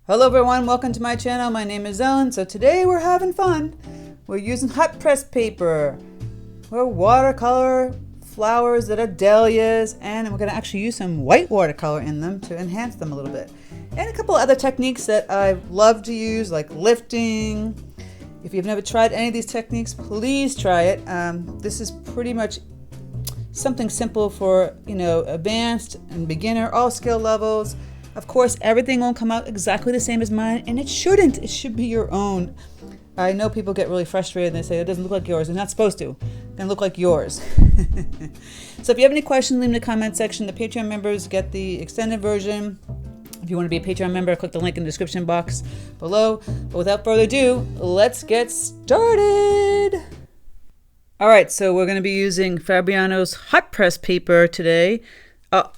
Hello everyone, welcome to my channel. My name is Ellen. So today we're having fun. We're using hot press paper. We're watercolor flowers that are dahlias, and we're going to actually use some white watercolor in them to enhance them a little bit. And a couple other techniques that I love to use, like lifting. If you've never tried any of these techniques, please try it. This is pretty much something simple for, advanced and beginner, all skill levels. Of course, everything won't come out exactly the same as mine, and it shouldn't. It should be your own. I know people get really frustrated and they say, it doesn't look like yours. It's not supposed to. It's going to look like yours. So if you have any questions, leave them in the comment section. The Patreon members get the extended version. If you want to be a Patreon member, click the link in the description box below. But without further ado, let's get started. All right, so we're going to be using Fabriano's hot press paper today. All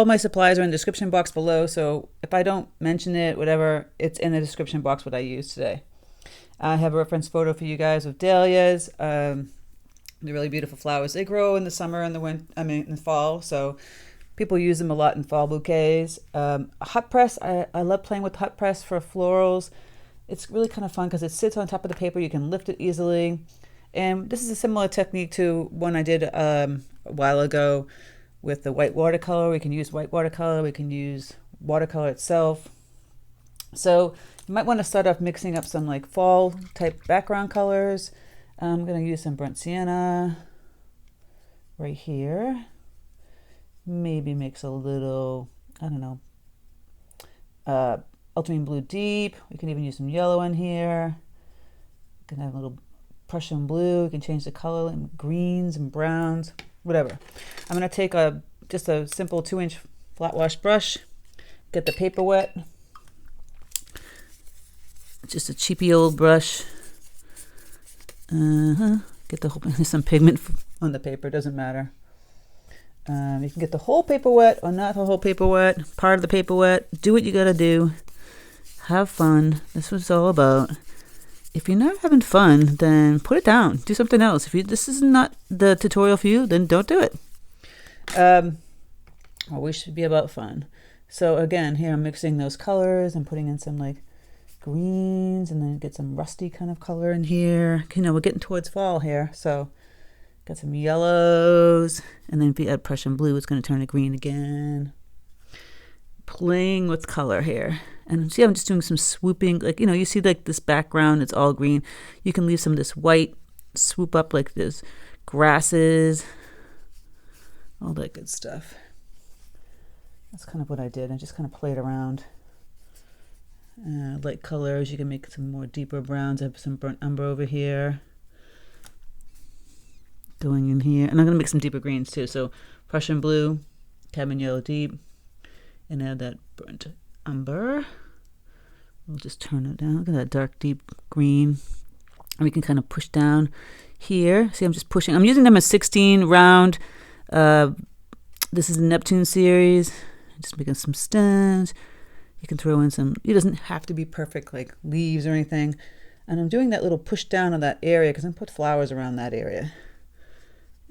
my supplies are in the description box below. So if I don't mention it, whatever, it's in the description box what I use today. I have a reference photo for you guys of dahlias. They're really beautiful flowers. They grow in the summer and in the fall. So people use them a lot in fall bouquets. Hot press, I love playing with hot press for florals. It's really kind of fun because it sits on top of the paper. You can lift it easily. And this is a similar technique to one I did a while ago with the white watercolor. We can use white watercolor. We can use watercolor itself. So you might want to start off mixing up some like fall type background colors. I'm going to use some burnt sienna right here. Maybe mix a little, ultramarine blue deep. We can even use some yellow in here. We can have a little Prussian blue. You can change the color in greens and browns, whatever. I'm going to take just a simple 2-inch flat wash brush, get the paper wet. Just a cheapy old brush. Get the whole, there's some pigment on the paper, doesn't matter. You can get the whole paper wet or not the whole paper wet, part of the paper wet. Do what you got to do. Have fun. That's what it's all about. If you're not having fun, then put it down. Do something else. This is not the tutorial for you, then don't do it. We should be about fun. So again, here I'm mixing those colors and putting in some like greens, and then get some rusty kind of color in here. We're getting towards fall here, so got some yellows, and then if you add Prussian blue, it's going to turn to green again. Playing with color here. And see, I'm just doing some swooping, you see like this background, it's all green. You can leave some of this white, swoop up like this, grasses, all that good stuff. That's kind of what I did. I just kind of played around. Light colors, you can make some more deeper browns. I have some burnt umber over here. Going in here. And I'm going to make some deeper greens too. So Prussian blue, cadmium yellow deep, and add that burnt umber. We'll just turn it down. Look at that dark deep green. And we can kind of push down here. See, I'm just pushing. I'm using them as 16 round. This is the Neptune series. Just making some stems. You can throw in some, it doesn't have to be perfect like leaves or anything. And I'm doing that little push down on that area because I'm going to put flowers around that area.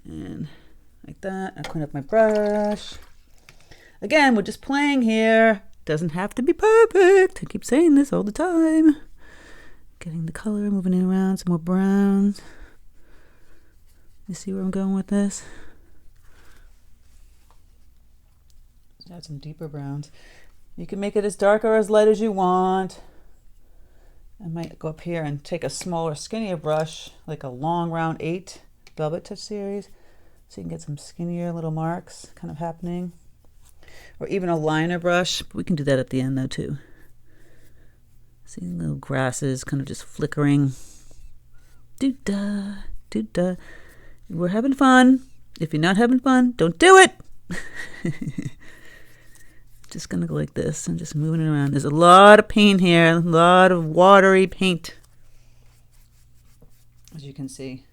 And like that. I'll clean up my brush. Again, we're just playing here. Doesn't have to be perfect. I keep saying this all the time. Getting the color, moving it around, some more browns. You see where I'm going with this? Let's add some deeper browns. You can make it as dark or as light as you want. I might go up here and take a smaller, skinnier brush, like a long round 8 Velvet Touch series, so you can get some skinnier little marks kind of happening. Or even a liner brush. We can do that at the end though too. See little grasses kind of just flickering. Doo-da, doo-da. We're having fun. If you're not having fun, don't do it. Just gonna go like this and just moving it around. There's a lot of paint here, a lot of watery paint. As you can see.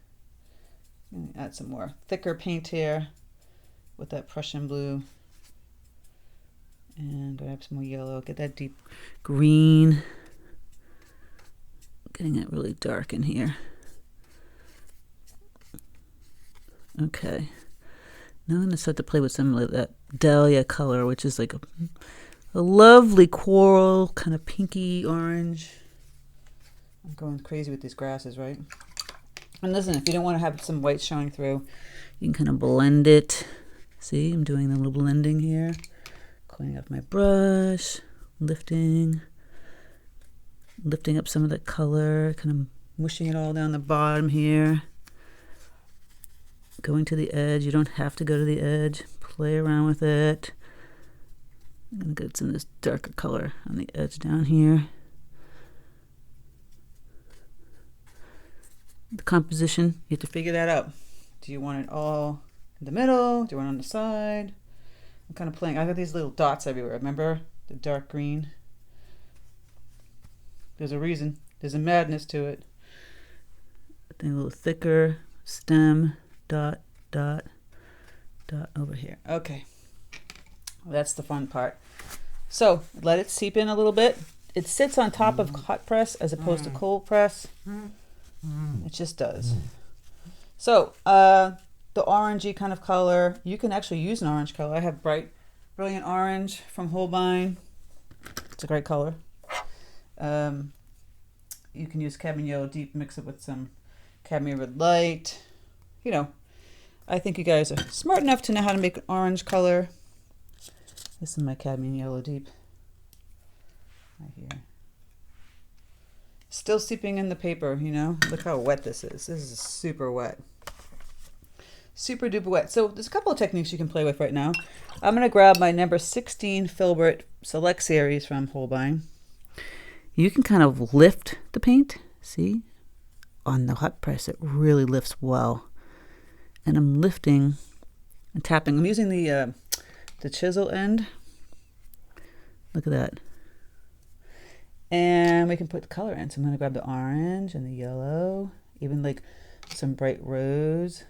Add some more thicker paint here with that Prussian blue. And grab some more yellow, get that deep green. Getting it really dark in here. Okay. Now I'm going to start to play with some of that dahlia color, which is like a a lovely coral, kind of pinky orange. I'm going crazy with these grasses, right? And listen, if you don't want to have some white showing through, you can kind of blend it. See, I'm doing a little blending here. Cleaning up my brush, lifting up some of that color, kind of mushing it all down the bottom here. Going to the edge. You don't have to go to the edge. Play around with it. I'm going to get some of this darker color on the edge down here. The composition, you have to figure that out. Do you want it all in the middle? Do you want it on the side? I'm kind of playing. I got these little dots everywhere. Remember the dark green? There's a reason. There's a madness to it. A little thicker stem. Dot, dot, dot over here. Okay. Well, that's the fun part. So let it seep in a little bit. It sits on top of hot press as opposed to cold press. It just does. So the orangey kind of color, you can actually use an orange color. I have brilliant orange from Holbein. It's a great color. You can use cadmium yellow deep, mix it with some cadmium red light. You know, I think you guys are smart enough to know how to make an orange color. This is my cadmium yellow deep. Right here. Still seeping in the paper, you know. Look how wet this is. This is super wet. Super duper wet. So there's a couple of techniques you can play with right now. I'm going to grab my number 16 filbert select series from Holbein. You can kind of lift the paint. See? On the hot press, it really lifts well. And I'm lifting and tapping. I'm using the chisel end. Look at that. And we can put the color in. So I'm going to grab the orange and the yellow, even like some bright rose.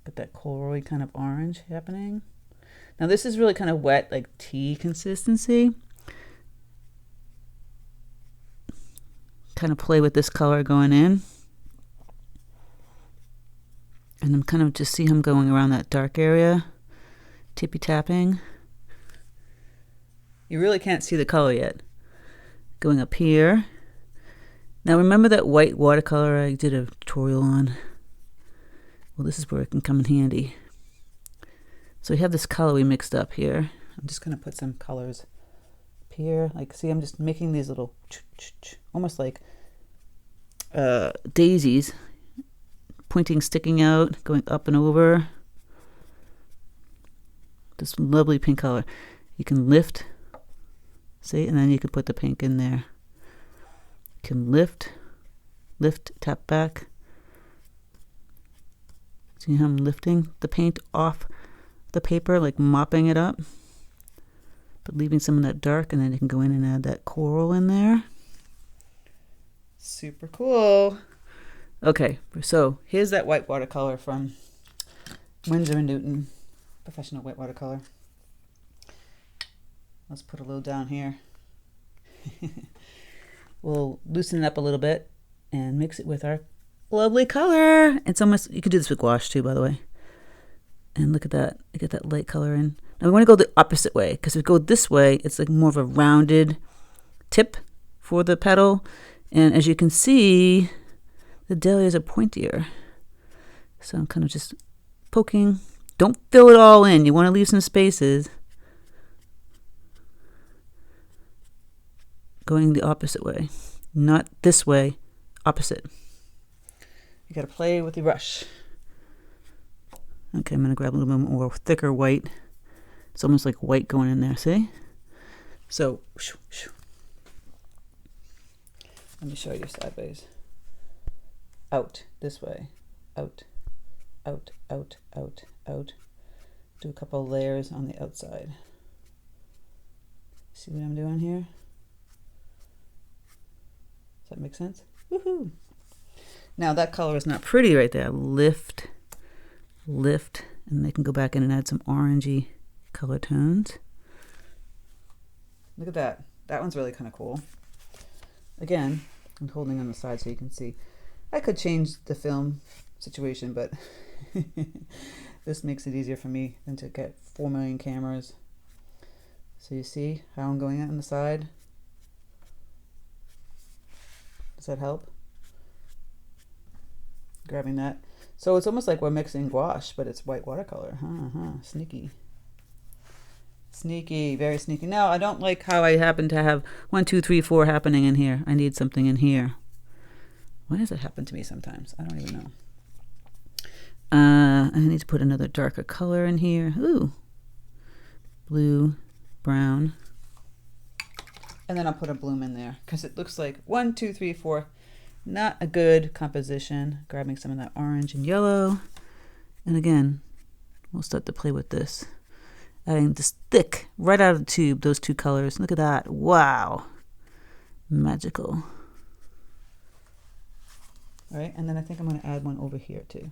Get that corally kind of orange happening. Now this is really kind of wet, like tea consistency. Kind of play with this color going in. And I'm kind of just see him going around that dark area. Tippy tapping. You really can't see the color yet. Going up here. Now remember that white watercolor I did a tutorial on? Well, this is where it can come in handy. So we have this color we mixed up here. I'm just going to put some colors up here. Like, see, I'm just making these little, almost like daisies. Pointing, sticking out, going up and over. This lovely pink color. You can lift, see, and then you can put the pink in there. You can lift, tap back. See how I'm lifting the paint off the paper, like mopping it up, but leaving some of that dark, and then you can go in and add that coral in there. Super cool. Okay, so here's that white watercolor from Windsor & Newton, professional white watercolor. Let's put a little down here. We'll loosen it up a little bit and mix it with our lovely color. It's almost, you could do this with gouache too, by the way. And look at that, you get that light color in. Now we want to go the opposite way, because if we go this way, it's like more of a rounded tip for the petal. And as you can see, the dahlias are pointier. So I'm kind of just poking. Don't fill it all in. You want to leave some spaces. Going the opposite way. Not this way, opposite. You got to play with your brush. Okay, I'm going to grab a little bit more thicker white. It's almost like white going in there, see? So, let me show you sideways. Out this way, out, out, out, out, out. Do a couple of layers on the outside. See what I'm doing here? Does that make sense? Woohoo! Now that color is not pretty right there. Lift, lift, and they can go back in and add some orangey color tones. Look at that. That one's really kind of cool. Again, I'm holding on the side so you can see. I could change the film situation, but this makes it easier for me than to get 4 million cameras. So you see how I'm going on the side? Does that help? Grabbing that. So it's almost like we're mixing gouache, but it's white watercolor. Sneaky. Sneaky, very sneaky. Now, I don't like how I happen to have 1, 2, 3, 4 happening in here. I need something in here. Why does it happen to me sometimes? I don't even know. I need to put another darker color in here. Ooh. Blue, brown. And then I'll put a bloom in there because it looks like 1, 2, 3, 4. Not a good composition. Grabbing some of that orange and yellow. And again, we'll start to play with this. Adding this thick, right out of the tube, those two colors. Look at that. Wow. Magical. All right, and then I think I'm going to add one over here too.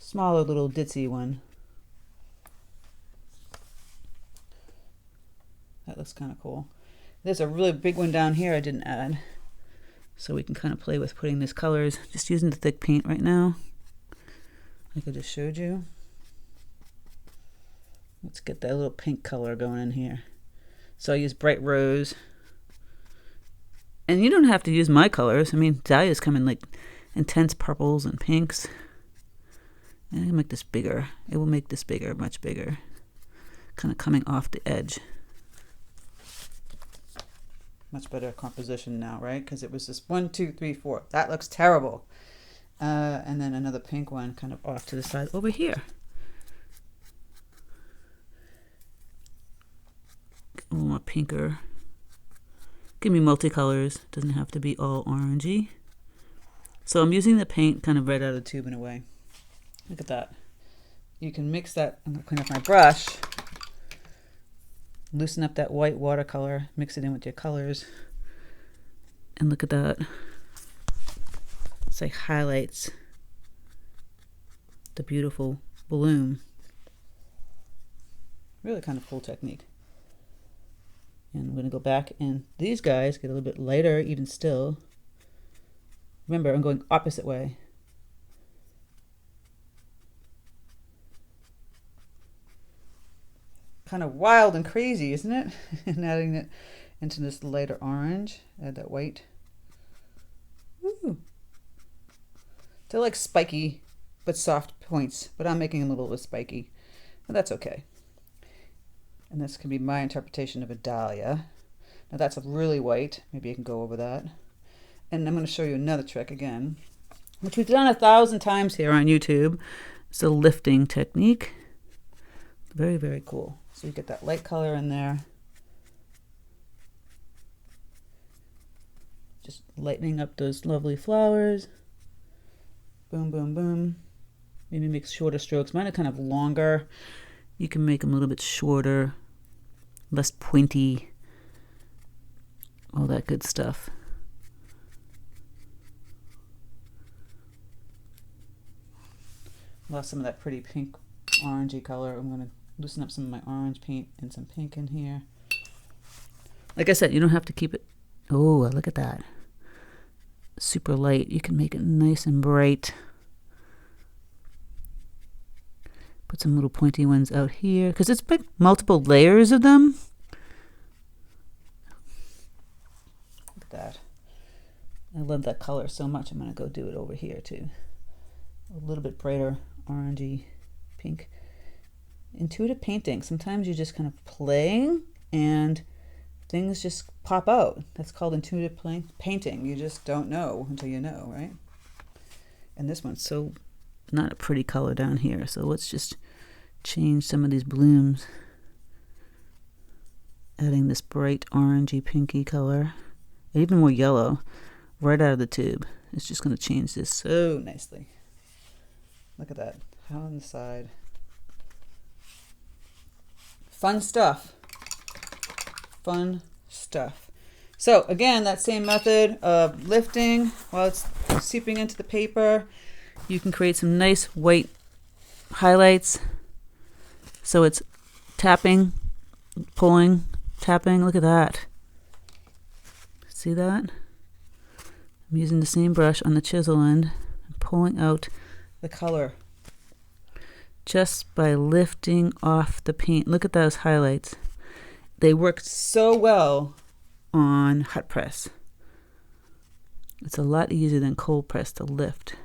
Smaller little ditzy one. That looks kind of cool. There's a really big one down here I didn't add. So we can kind of play with putting these colors. Just using the thick paint right now. Like I just showed you. Let's get that little pink color going in here. So I use bright rose. And you don't have to use my colors. I mean, dahlias come in like intense purples and pinks. And I can make this bigger. It will make this bigger, much bigger. Kind of coming off the edge. Much better composition now, right? Because it was just 1, 2, 3, 4. That looks terrible. And then another pink one kind of off to the side over here. A little more pinker. Give me multicolors. Doesn't have to be all orangey. So I'm using the paint kind of right out of the tube in a way. Look at that. You can mix that. I'm going to clean up my brush. Loosen up that white watercolor. Mix it in with your colors. And look at that. It's like highlights the beautiful bloom. Really kind of cool technique. And I'm going to go back and these guys get a little bit lighter even still. Remember, I'm going opposite way. Kind of wild and crazy, isn't it? And adding it into this lighter orange. Add that white. Ooh. They're like spiky, but soft points. But I'm making them a little bit spiky. But that's okay. And this can be my interpretation of a dahlia. Now that's a really white. Maybe I can go over that. And I'm going to show you another trick again, which we've done 1,000 times here on YouTube. It's a lifting technique. Very, very cool. So you get that light color in there. Just lightening up those lovely flowers. Boom, boom, boom. Maybe make shorter strokes. Mine are kind of longer. You can make them a little bit shorter, less pointy, all that good stuff. Lost some of that pretty pink orangey color. I'm going to loosen up some of my orange paint and some pink in here. Like I said, you don't have to keep it. Oh, look at that. Super light. You can make it nice and bright. Put some little pointy ones out here because it's big, multiple layers of them. Look at that. I love that color so much. I'm going to go do it over here too. A little bit brighter orangey pink. Intuitive painting. Sometimes you're just kind of playing and things just pop out. That's called intuitive painting. You just don't know until you know, right? And this one's so not a pretty color down here. So let's just change some of these blooms. Adding this bright orangey pinky color. Even more yellow right out of the tube. It's just going to change this so nicely. Look at that. How on the side. Fun stuff. Fun stuff. So again, that same method of lifting while it's seeping into the paper. You can create some nice white highlights. So it's tapping, pulling, tapping. Look at that. See that? I'm using the same brush on the chisel end, pulling out the color. just by lifting off the paint. Look at those highlights. They work so well on hot press. It's a lot easier than cold press to lift.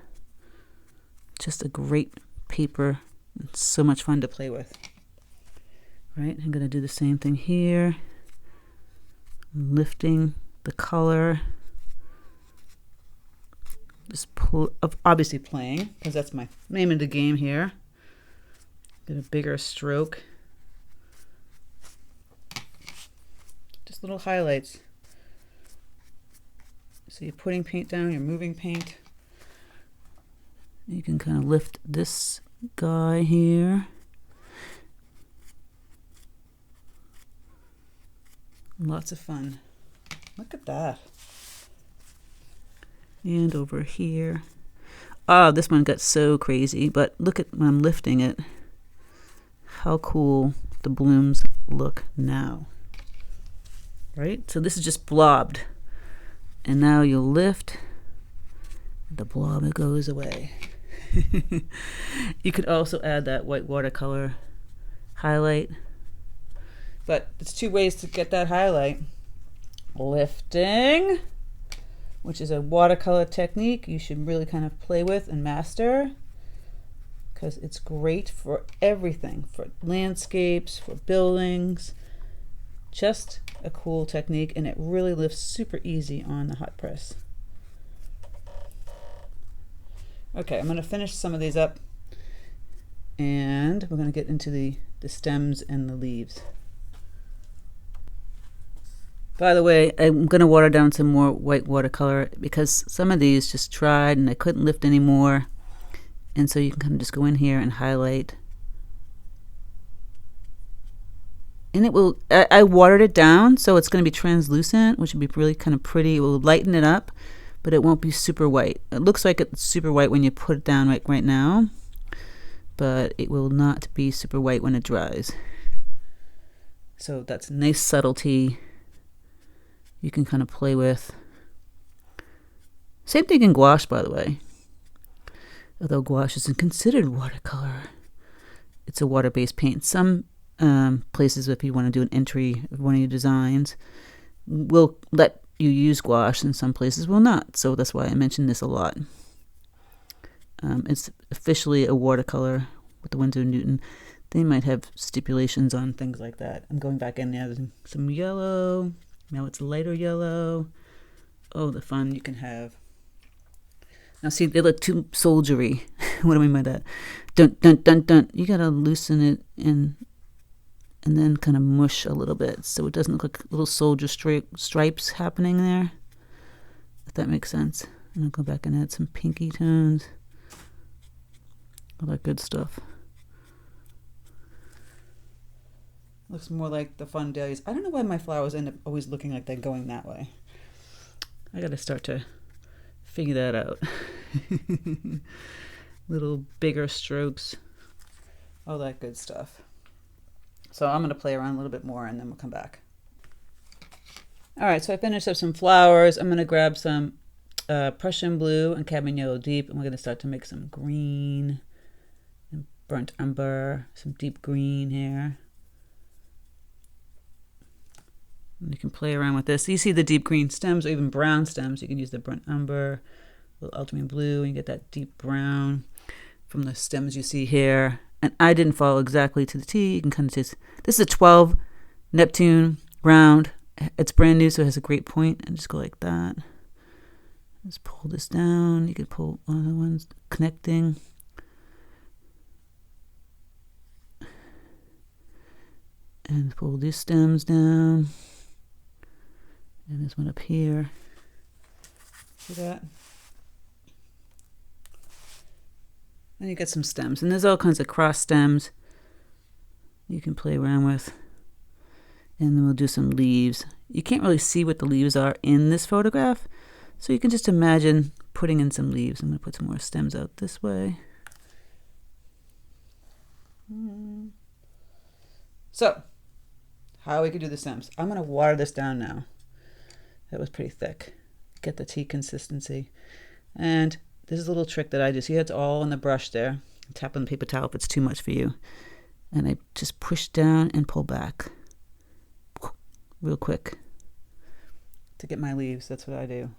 Just a great paper. It's so much fun to play with. Right, I'm gonna do the same thing here. Lifting the color. Just obviously playing, because that's my name of the game here. Get a bigger stroke. Just little highlights. So you're putting paint down, you're moving paint. You can kind of lift this guy here. Lots of fun. Look at that. And over here. Oh, this one got so crazy, but look at when I'm lifting it. How cool the blooms look now. Right? So this is just blobbed. And now you'll lift, the blob goes away. You could also add that white watercolor highlight. But there's two ways to get that highlight. Lifting, which is a watercolor technique you should really kind of play with and master, because it's great for everything, for landscapes, for buildings. Just a cool technique, and it really lifts super easy on the hot press. Okay, I'm going to finish some of these up, and we're going to get into the stems and the leaves. By the way, I'm going to water down some more white watercolor because some of these just dried and I couldn't lift anymore. And so you can kind of just go in here and highlight. And it will, I watered it down, so it's going to be translucent, which would be really kind of pretty. It will lighten it up, but it won't be super white. It looks like it's super white when you put it down right now, but it will not be super white when it dries. So that's nice subtlety you can kind of play with. Same thing in gouache, by the way. Although gouache isn't considered watercolor. It's a water-based paint. Some places, if you want to do an entry of one of your designs, will let you use gouache, and some places will not. So that's why I mentioned this a lot. It's officially a watercolor with the Windsor Newton. They might have stipulations on things like that. I'm going back in there. There's some yellow. Now it's lighter yellow. Oh, the fun you can have. Now see, they look too soldiery. What do I mean by that? Dun, dun, dun, dun. You gotta loosen it and then kind of mush a little bit so it doesn't look like little soldier stripes happening there. If that makes sense. And I'll go back and add some pinky tones. All that good stuff. Looks more like the fun dahlias. I don't know why my flowers end up always looking like they're going that way. I gotta start to figure that out. Little bigger strokes. All that good stuff. So I'm gonna play around a little bit more and then we'll come back. All right, so I finished up some flowers. I'm gonna grab some Prussian blue and cadmium yellow deep, and we're gonna start to make some green and burnt umber, some deep green here. And you can play around with this. You see the deep green stems or even brown stems. You can use the burnt umber, a little ultramarine blue, and you get that deep brown from the stems you see here. And I didn't follow exactly to the T. You can kind of just, this is a 12 Neptune round. It's brand new, so it has a great point. And just go like that. Just pull this down. You can pull other ones connecting. And pull these stems down. And this one up here. See that? And you get some stems. And there's all kinds of cross stems you can play around with. And then we'll do some leaves. You can't really see what the leaves are in this photograph, so you can just imagine putting in some leaves. I'm going to put some more stems out this way. So, how we could do the stems. I'm going to water this down now. That was pretty thick. Get the tea consistency. And this is a little trick that I do. See, it's all on the brush there. Tap on the paper towel if it's too much for you. And I just push down and pull back real quick to get my leaves. That's what I do.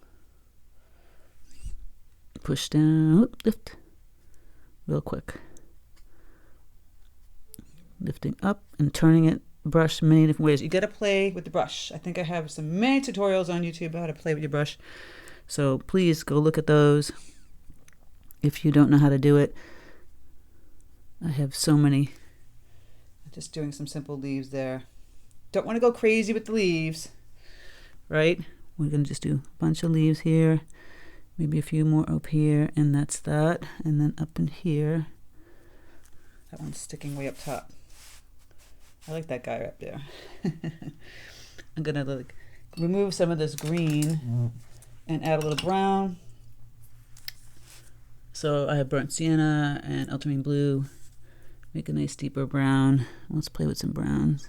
Push down, lift real quick. Lifting up and turning it, brush many different ways. You got to play with the brush. I think I have some many tutorials on YouTube about how to play with your brush. So please go look at those if you don't know how to do it. I have so many. Just doing some simple leaves there. Don't want to go crazy with the leaves, right? We're going to just do a bunch of leaves here. Maybe a few more up here, and that's that. And then up in here. That one's sticking way up top. I like that guy up there. I'm going to remove some of this green and add a little brown. So I have burnt sienna and ultramarine blue. Make a nice deeper brown. Let's play with some browns.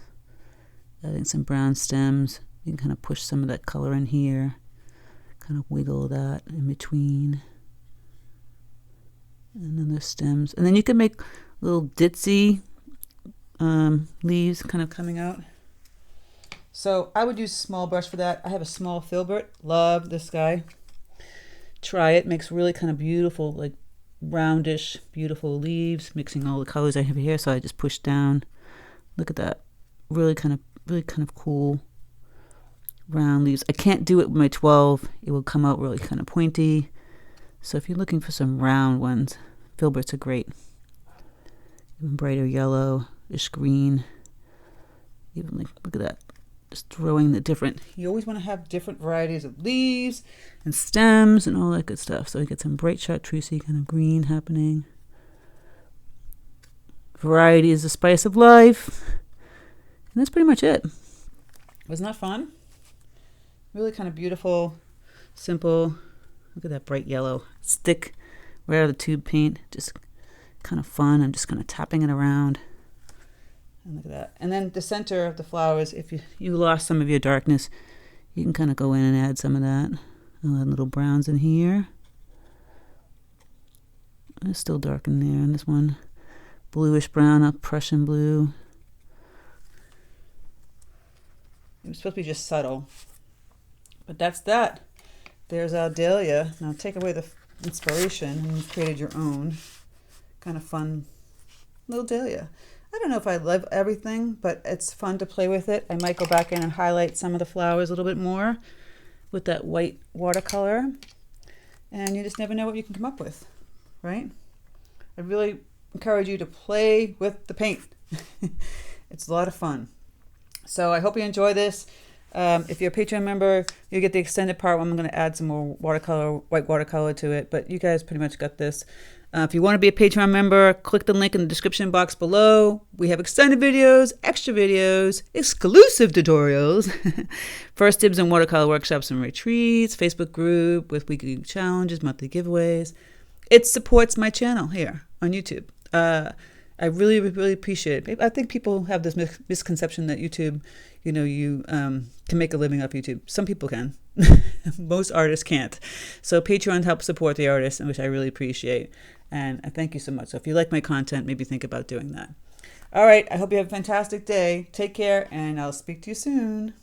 Adding some brown stems. You can kind of push some of that color in here. Kind of wiggle that in between. And then the stems. And then you can make little ditzy leaves kind of coming out. So I would use a small brush for that. I have a small filbert. Love this guy. Try it. Makes really kind of beautiful, like roundish, beautiful leaves, mixing all the colors I have here. So I just push down. Look at that. Really kind of cool round leaves. I can't do it with my 12. It will come out really kind of pointy. So if you're looking for some round ones, filberts are great. Even brighter yellowish green. Even like, look at that. Just throwing the different, you always want to have different varieties of leaves and stems and all that good stuff. So you get some bright chartreusey kind of green happening. Variety is the spice of life. And that's pretty much it. Wasn't that fun? Really kind of beautiful, simple. Look at that bright yellow. Stick right out of the tube paint. Just kind of fun. I'm just kind of tapping it around. And look at that. And then the center of the flowers, if you lost some of your darkness, you can kind of go in and add some of that. I'll add little browns in here. It's still dark in there. And this one, bluish brown up, Prussian blue. It was supposed to be just subtle. But that's that. There's our dahlia. Now take away the inspiration and you've created your own kind of fun little dahlia. I don't know if I love everything, but it's fun to play with it. I might go back in and highlight some of the flowers a little bit more with that white watercolor. And you just never know what you can come up with, right? I really encourage you to play with the paint. It's a lot of fun. So I hope you enjoy this. If you're a Patreon member, you get the extended part. I'm going to add some more watercolor, white watercolor to it, but you guys pretty much got this. If you want to be a Patreon member, click the link in the description box below. We have extended videos, extra videos, exclusive tutorials, first dibs and watercolor workshops and retreats, Facebook group with weekly challenges, monthly giveaways. It supports my channel here on YouTube. I really, really appreciate it. I think people have this misconception that YouTube, you can make a living off YouTube. Some people can. Most artists can't. So Patreon helps support the artists, which I really appreciate. And I thank you so much. So if you like my content, maybe think about doing that. All right. I hope you have a fantastic day. Take care, and I'll speak to you soon.